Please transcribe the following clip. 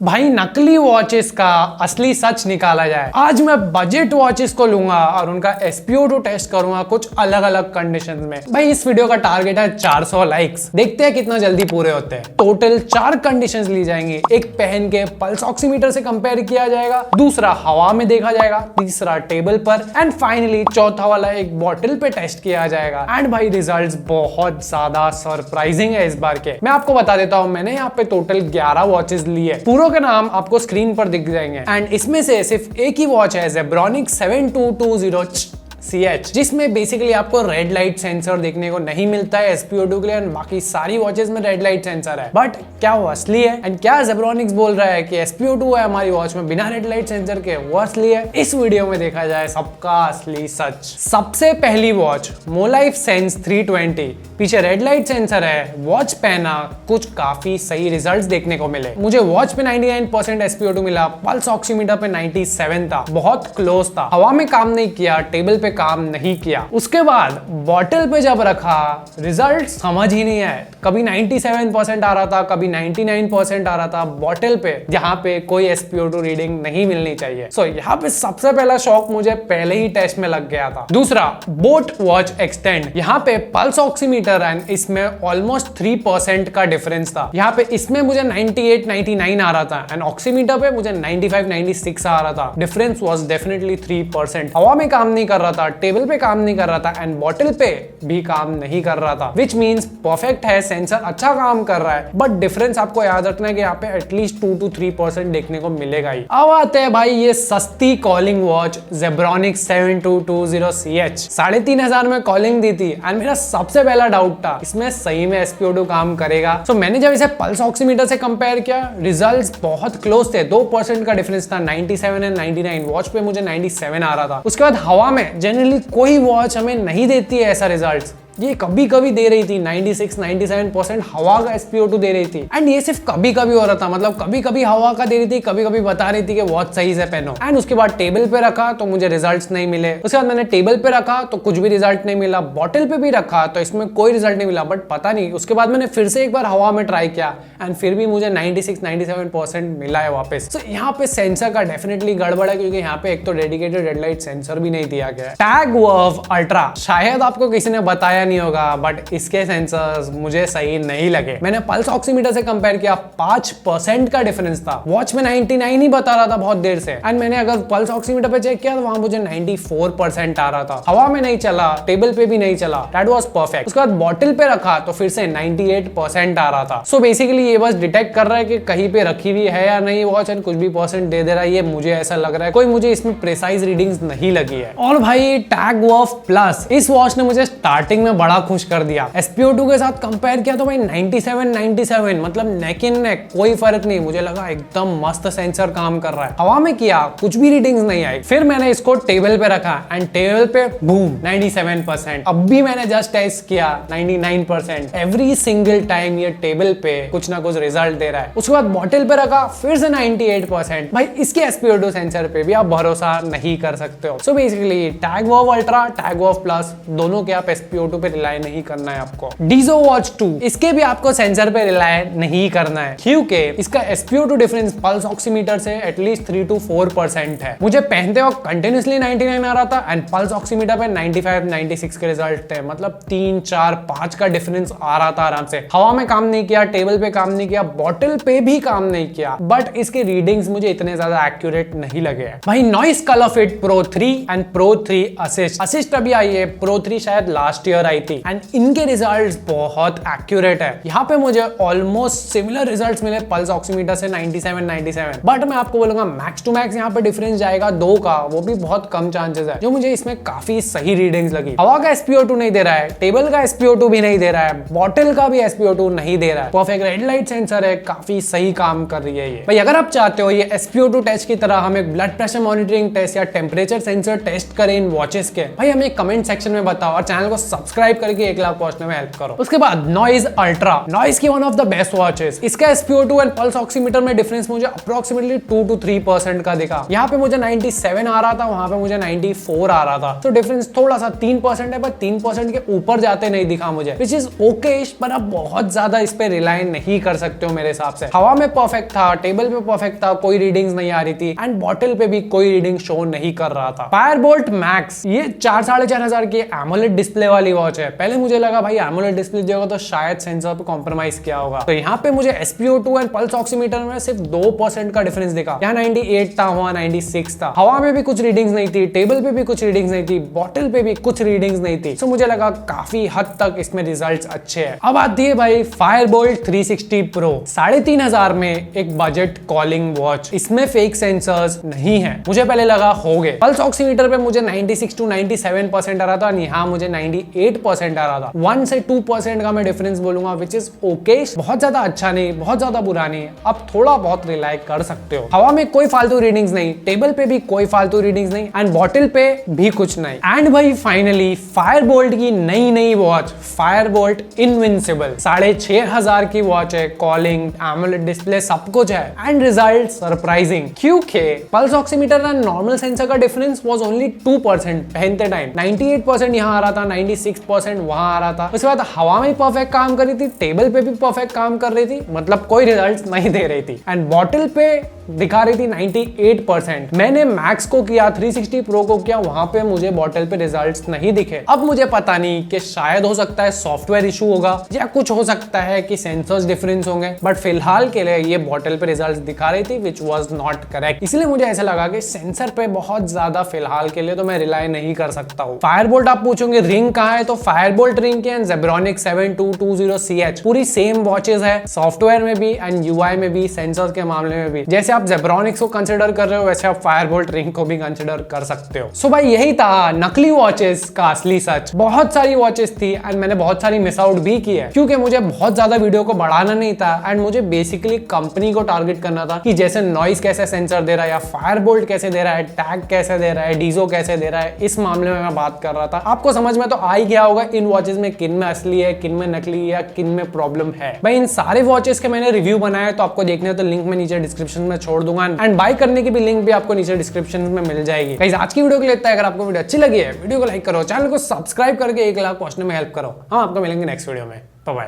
भाई नकली वॉचेस का असली सच निकाला जाए। आज मैं बजट वॉचेस को लूंगा और उनका SpO2 टेस्ट करूंगा कुछ अलग अलग कंडीशंस में। भाई इस वीडियो का टारगेट है 400 लाइक्स। देखते हैं कितना जल्दी पूरे होते हैं। टोटल 4 कंडीशंस ली जाएंगी। एक पहन के पल्स ऑक्सीमीटर से कंपेयर किया जाएगा, दूसरा हवा में देखा जाएगा, तीसरा टेबल पर एंड फाइनली चौथा वाला एक बॉटल पे टेस्ट किया जाएगा। एंड भाई रिजल्ट्स बहुत ज्यादा सरप्राइजिंग है इस बार के। मैं आपको बता देता हूँ, मैंने यहाँ पे टोटल 11 वॉचेस ली है। पूरों के नाम आपको स्क्रीन पर दिख जाएंगे एंड इसमें से सिर्फ एक ही वॉच है जेब्रॉनिक 7220CH, जिसमें बेसिकली आपको रेड लाइट सेंसर देखने को नहीं मिलता है SpO2 के लिए एंड बाकी सारी वॉचेस में रेड लाइट सेंसर है। बट क्या वो असली है एंड क्या जेब्रॉनिक्स बोल रहा है कि SpO2 है हमारी वॉच में बिना रेड लाइट सेंसर के, वो असली है? इस वीडियो में देखा जाए सबका असली सच। सबसे पहली वॉच मोलाइफ सेंस 320, पीछे रेड लाइट सेंसर है, वॉच पहना, कुछ काफी सही रिजल्ट्स देखने को मिले। मुझे वॉच पे 99% SpO2 मिला, पल्स ऑक्सीमीटर पे 97 था, बहुत क्लोज था। हवा में काम नहीं किया, टेबल पे काम नहीं किया। उसके बाद बॉटल पे जब रखा, रिजल्ट समझ ही नहीं आए। कभी 97% आ रहा था, कभी 99% आ रहा था बॉटल पे, जहां पे कोई SpO2 रीडिंग नहीं मिलनी चाहिए। सो यहाँ पे सबसे पहला शॉक मुझे पहले ही टेस्ट में लग गया था। दूसरा, बोट वॉच एक्सटेंड, यहाँ पे पल्स ऑक्सीमीटर एंड इसमें ऑलमोस्ट 3% का डिफरेंस था। यहाँ पे इसमें मुझे 98, 99 आ रहा था एंड ऑक्सीमीटर पे मुझे 95, 96 आ रहा था। Difference was definitely 3%। हवा में काम नहीं कर रहा था, टेबल पे काम नहीं कर रहा था एंड बॉटल पे भी काम नहीं कर रहा था, विच मींस परफेक्ट है, सेंसर अच्छा काम कर रहा है। बट डिफरेंस आपको याद रखना है कि यहाँ पे एटलीस्ट 2 to 3% देखने को मिलेगा ही। अब आते हैं भाई ये सस्ती कॉलिंग वॉच जेब्रॉनिक 7220CH। 3500 में कॉलिंग दी थी एंड मेरा सबसे पहला डाउट था इसमें सही में SpO2 काम करेगा। सो मैंने जब इसे पल्स ऑक्सीमीटर से कंपेयर किया, रिजल्ट्स बहुत क्लोज थे, 2% का डिफरेंस था, 97 एंड 99। वॉच पे मुझे 97 आ रहा था। उसके बाद हवा में जनरली कोई वॉच हमें नहीं देती है ऐसा रिजल्ट्स। ये कभी कभी दे रही थी 96, 97% हवा का SpO2 दे रही थी एंड ये सिर्फ कभी कभी हो रहा था, मतलब कभी कभी हवा का दे रही थी, कभी कभी बता रही थी कि वॉच सही से पहनो। एंड उसके बाद टेबल पे रखा तो मुझे रिजल्ट्स नहीं मिले। उसके बाद मैंने टेबल पे रखा तो कुछ भी रिजल्ट नहीं मिला, बॉटल पे भी रखा तो इसमें कोई रिजल्ट नहीं मिला। बट पता नहीं, उसके बाद मैंने फिर से एक बार हवा में ट्राई किया एंड फिर भी मुझे 96, 97% मिला है वापस। तो यहाँ पे सेंसर का डेफिनेटली गड़बड़ है, क्योंकि यहाँ पे एक तो डेडिकेटेड रेड लाइट सेंसर भी नहीं दिया गया है। टैग वर्व अल्ट्रा, शायद आपको किसी ने बताया नहीं होगा, बट इसके सेंसर्स मुझे सही नहीं लगे। मैंने पल्स ऑक्सीमीटर से कंपेयर किया, 5% का डिफरेंस था। वॉच में 99 ही बता रहा था बहुत देर से एंड मैंने अगर पल्स ऑक्सीमीटर पे चेक किया तो वहां मुझे 94% आ रहा था। हवा में नहीं चला, टेबल पे भी नहीं चला, दैट वाज परफेक्ट। उसके बाद बॉटल पे रखा तो फिर से 98% आ रहा था। सो बेसिकली ये बस डिटेक्ट कर रहा है कि कहीं पे रखी हुई है या नहीं वॉच एंड कुछ भी परसेंट दे रहा है। ये मुझे ऐसा लग रहा है, कोई मुझे इसमें प्रिसाइज रीडिंग्स नहीं लगी है। और भाई टैग वर्व प्लस, इस वॉच ने मुझे स्टार्टिंग में बड़ा खुश कर दिया। SpO2 के साथ कंपेयर किया तो भाई 97, मतलब नेक इन नेक, कोई फर्क नहीं। मुझे लगा एकदम मस्त सेंसर काम कर रहा है। हवा में किया, कुछ भी रीडिंग्स नहीं आई। फिर मैंने इसको टेबल पे रखा एंड टेबल पे बूम 97%। अब भी मैंने जस्ट टेस्ट किया 99%। एवरी सिंगल टाइम ये टेबल पे कुछ ना कुछ रिजल्ट दे रहा है। उसके बाद बॉटल पे रखा, फिर से 98%। भाई इसके SpO2 सेंसर पे भी आप भरोसा नहीं कर सकते हो। So basically tag verve ultra, tag verve plus, दोनों के आप SpO2 पे रिलाई नहीं करना है आपको। डीजो वॉच 2, इसके भी आपको सेंसर पे रिलाई नहीं करना है, क्योंकि इसका SpO2 डिफरेंस पल्स ऑक्सीमीटर से एटलीस्ट 3 to 4% है। मुझे पहनते वक्त कंटिन्यूसली 99 आ रहा था एंड पल्स ऑक्सीमीटर पे 95, 96 के रिजल्ट थे। मतलब 3, 4, 5 का डिफरेंस आ रहा था आराम से। हवा में काम नहीं किया, टेबल पे काम नहीं किया, बॉटल पे भी काम नहीं किया, बट इसके रीडिंग्स मुझे इतने ज्यादा एक्यूरेट नहीं लगे हैं। भाई noise colour fit pro 3 and pro 3 assist अभी आई है, प्रो 3 शायद लास्ट ईयर आई थी एंड इनके रिजल्ट्स बहुत एक्यूरेट है। यहाँ पे मुझे ऑलमोस्ट सिमिलर रिजल्ट्स मिले पल्स ऑक्सीमीटर से 97, 97। बट मैं आपको बोलूंगा मैक्स टू मैक्स यहाँ पे डिफरेंस जाएगा 2 का, वो भी बहुत कम चांसेस है, जो मुझे इसमें काफी सही रीडिंग्स लगी। हवा का SpO2 नहीं दे रहा है, टेबल का SpO2 भी नहीं दे रहा है, बॉटल का भी SpO2 नहीं दे रहा है, परफेक्ट रेड लाइट सेंसर है, काफी सही काम कर रही है ये। भाई अगर आप चाहते हो ये SpO2 टेस्ट की तरह हम एक ब्लड प्रेशर मॉनिटरिंग टेस्ट या टेम्परेचर सेंसर टेस्ट करें इन वॉचेस के, भाई हमें कमेंट सेक्शन में बताओ और चैनल को सब्सक्राइब सब्सक्राइब करके 1 लाख पहुंचने में हेल्प करो। उसके बाद नॉइज अल्ट्रा, नॉइज की one of the best watches. इसका SpO2 एंड पल्स ऑक्सीमीटर में डिफरेंस मुझे अप्रोक्सीमेटली 2 to 3% का दिखा। यहाँ पे मुझे 97 आ रहा था, वहां पे मुझे 94 आ रहा था। तो डिफरेंस थोड़ा सा 3% है, पर 3% के ऊपर जाते नहीं दिखा मुझे, विच इज ओके। पर आप बहुत ज्यादा इस पे रिलाई नहीं कर सकते हो मेरे हिसाब से। हवा में परफेक्ट था, टेबल पे परफेक्ट था, कोई रीडिंग्स नहीं आ रही थी, एंड बॉटल पे भी कोई रीडिंग शो नहीं कर रहा था। फायरबोल्ट मैक्स, ये 4,500 की एमोलेड डिस्प्ले वाली वॉच है। पहले मुझे लगा भाई एमोलेड डिस्प्ले जो होगा तो शायद सेंसर पे कॉम्प्रोमाइज किया होगा। तो यहाँ पे मुझे SpO2 एंड पल्स ऑक्सीमीटर में सिर्फ 2% का डिफरेंस दिखा। यहाँ 98 था, वहां 96 था। हवा में भी कुछ रीडिंग्स नहीं थी, टेबल पे भी कुछ रीडिंग्स नहीं थी, बॉटल पे भी कुछ रीडिंग्स नहीं थी। सो मुझे लगा काफी हद तक इसमें रिजल्ट्स अच्छे हैं। अब आती है भाई फायरबोल्ट 360 प्रो, 3,500 में एक बजट कॉलिंग वॉच। इसमें फेक सेंसर्स नहीं है, मुझे पहले लगा हो गए। पल्स ऑक्सीमीटर पे मुझे 96 to 97% आ रहा था, यहाँ मुझे 98% आ रहा था। 1 से 2% का मैं डिफरेंस बोलूंगा, विच इज ओके। बहुत ज्यादा अच्छा नहीं, बहुत ज्यादा बुरा नहीं, अब थोड़ा बहुत रिलाई कर सकते हो। हवा में कोई फालतू रीडिंग्स नहीं, टेबल पे भी कोई फालतू रीडिंग्स नहीं, एंड बॉटल पे भी कुछ नहीं। एंड भाई फाइनली फायरबोल्ट की नई वॉच, फायरबोल्ट इनविंसिबल, 6,500 की वॉच है। कॉलिंग, एमोलेड डिस्प्ले सब कुछ है, एंड रिजल्ट सरप्राइजिंग, क्योंकि pulse oximeter and normal sensor का डिफरेंस वाज ओनली 2% पहनते टाइम। 98% यहाँ आ रहा था, 96% वहां आ रहा था। उसके बाद हवा में परफेक्ट काम कर रही थी, टेबल पे भी परफेक्ट काम कर रही थी, मतलब कोई रिजल्ट नहीं दे रही थी। एंड बॉटल पे दिखा रही थी 98%। मैंने मैक्स को किया, 360 प्रो को किया, वहां पे मुझे बॉटल पे रिजल्ट्स नहीं दिखे। अब मुझे पता नहीं कि शायद हो सकता है सॉफ्टवेयर इशू होगा, या कुछ हो सकता है कि सेंसर्स डिफरेंस होंगे, बट फिलहाल के लिए ये बॉटल पे रिजल्ट्स दिखा रही थी, विच वाज नॉट करेक्ट। इसलिए मुझे ऐसा लगा कि सेंसर पे बहुत ज्यादा फिलहाल के लिए तो मैं रिलाई नहीं कर सकता हूँ। फायरबोल्ट आप पूछोगे रिंग कहाँ है, तो फायरबोल्ट रिंग के जेब्रॉनिक 7220CH पूरी सेम वॉचेस है, सॉफ्टवेयर में भी एंड UI में भी, सेंसर्स के मामले में भी। जैसे आप जेब्रॉनिक्स को कंसिडर कर रहे हो, वैसे आप फायरबोल्ट रिंग को भी कंसिडर कर सकते हो। सो भाई यही था नकली वॉचेस का असली सच। बहुत सारी वॉचेस थी एंड मैंने बहुत सारी मिस आउट भी की है, क्योंकि मुझे बहुत ज्यादा वीडियो को बढ़ाना नहीं था, एंड मुझे बेसिकली कंपनी को टारगेट करना था कि जैसे नॉइज कैसे सेंसर दे रहा है, या फायरबोल्ट कैसे दे रहा है, टैग कैसे दे रहा है, डीजो कैसे दे रहा है, इस मामले में मैं बात कर रहा था। आपको समझ में तो आ ही गया होगा इन वॉचेस में किन में असली है, किन में नकली है, या किन में प्रॉब्लम है। भाई इन सारे वॉचेस के मैंने रिव्यू बनाया, तो आपको देखने तो लिंक में नीचे डिस्क्रिप्शन में छोड़ दूंगा, एंड बाय करने की भी लिंक भी आपको नीचे डिस्क्रिप्शन में मिल जाएगी। गाइस आज की वीडियो के लिए इतना है। अगर आपको वीडियो अच्छी लगी है, वीडियो को लाइक करो, चैनल को सब्सक्राइब करके 1 लाख पहुंचने में हेल्प करो। हम आपको मिलेंगे नेक्स्ट वीडियो में। Bye bye.